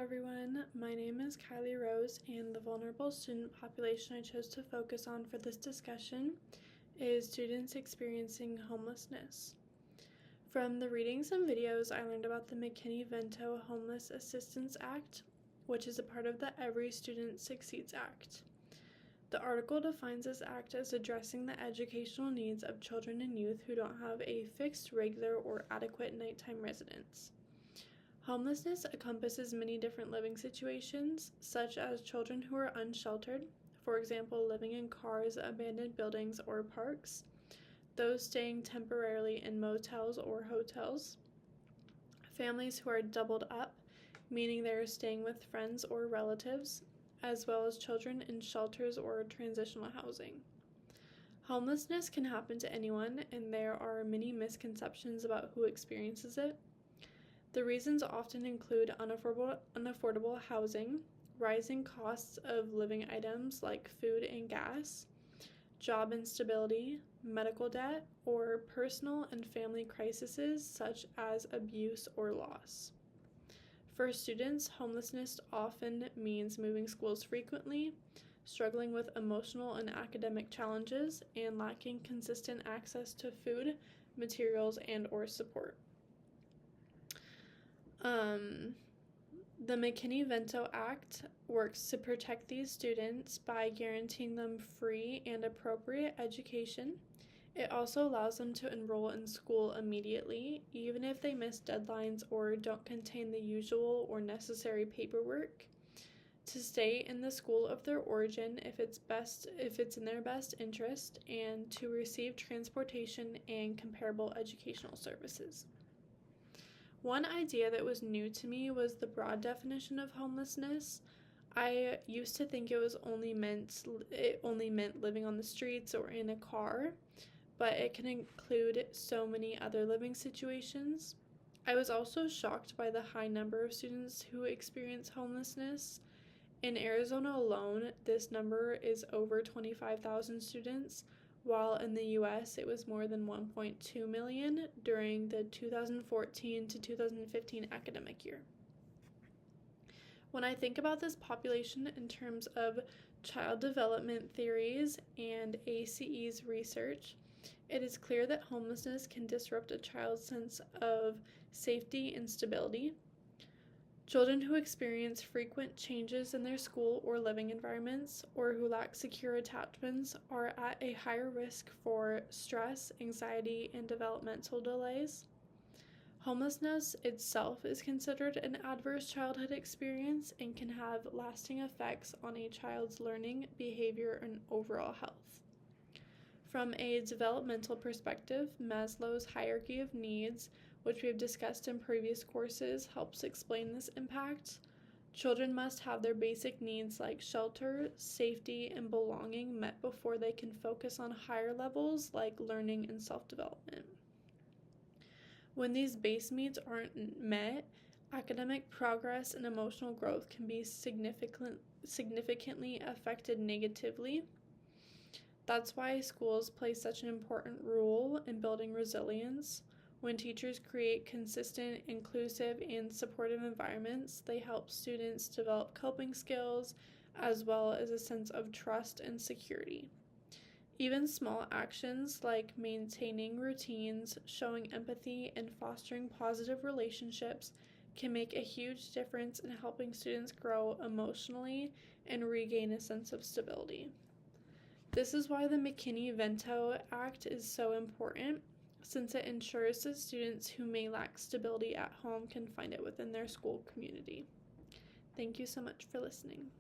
everyone, my name is Kylie Rose, and the vulnerable student population I chose to focus on for this discussion is students experiencing homelessness. From the readings and videos, I learned about the McKinney-Vento Homeless Assistance Act, which is a part of the Every Student Succeeds Act. The article defines this act as addressing the educational needs of children and youth who don't have a fixed, regular, or adequate nighttime residence. Homelessness encompasses many different living situations, such as children who are unsheltered, for example, living in cars, abandoned buildings, or parks, those staying temporarily in motels or hotels, families who are doubled up, meaning they are staying with friends or relatives, as well as children in shelters or transitional housing. Homelessness can happen to anyone, and there are many misconceptions about who experiences it. The reasons often include unaffordable housing, rising costs of living items like food and gas, job instability, medical debt, or personal and family crises such as abuse or loss. For students, homelessness often means moving schools frequently, struggling with emotional and academic challenges, and lacking consistent access to food, materials, and/or support. The McKinney-Vento Act works to protect these students by guaranteeing them free and appropriate education. It also allows them to enroll in school immediately, even if they miss deadlines or don't contain the usual or necessary paperwork, to stay in the school of their origin if it's in their best interest, and to receive transportation and comparable educational services. One idea that was new to me was the broad definition of homelessness. I used to think it only meant living on the streets or in a car, but it can include so many other living situations. I was also shocked by the high number of students who experience homelessness. In Arizona alone, this number is over 25,000 students, while in the U.S. it was more than 1.2 million during the 2014 to 2015 academic year. When I think about this population in terms of child development theories and ACE's research, it is clear that homelessness can disrupt a child's sense of safety and stability. Children who experience frequent changes in their school or living environments, or who lack secure attachments, are at a higher risk for stress, anxiety, and developmental delays. Homelessness itself is considered an adverse childhood experience and can have lasting effects on a child's learning, behavior, and overall health. From a developmental perspective, Maslow's hierarchy of needs, which we've discussed in previous courses, helps explain this impact. Children must have their basic needs like shelter, safety, and belonging met before they can focus on higher levels like learning and self-development. When these base needs aren't met, academic progress and emotional growth can be significantly affected negatively. That's why schools play such an important role in building resilience. When teachers create consistent, inclusive, and supportive environments, they help students develop coping skills as well as a sense of trust and security. Even small actions like maintaining routines, showing empathy, and fostering positive relationships can make a huge difference in helping students grow emotionally and regain a sense of stability. This is why the McKinney-Vento Act is so important, since it ensures that students who may lack stability at home can find it within their school community. Thank you so much for listening.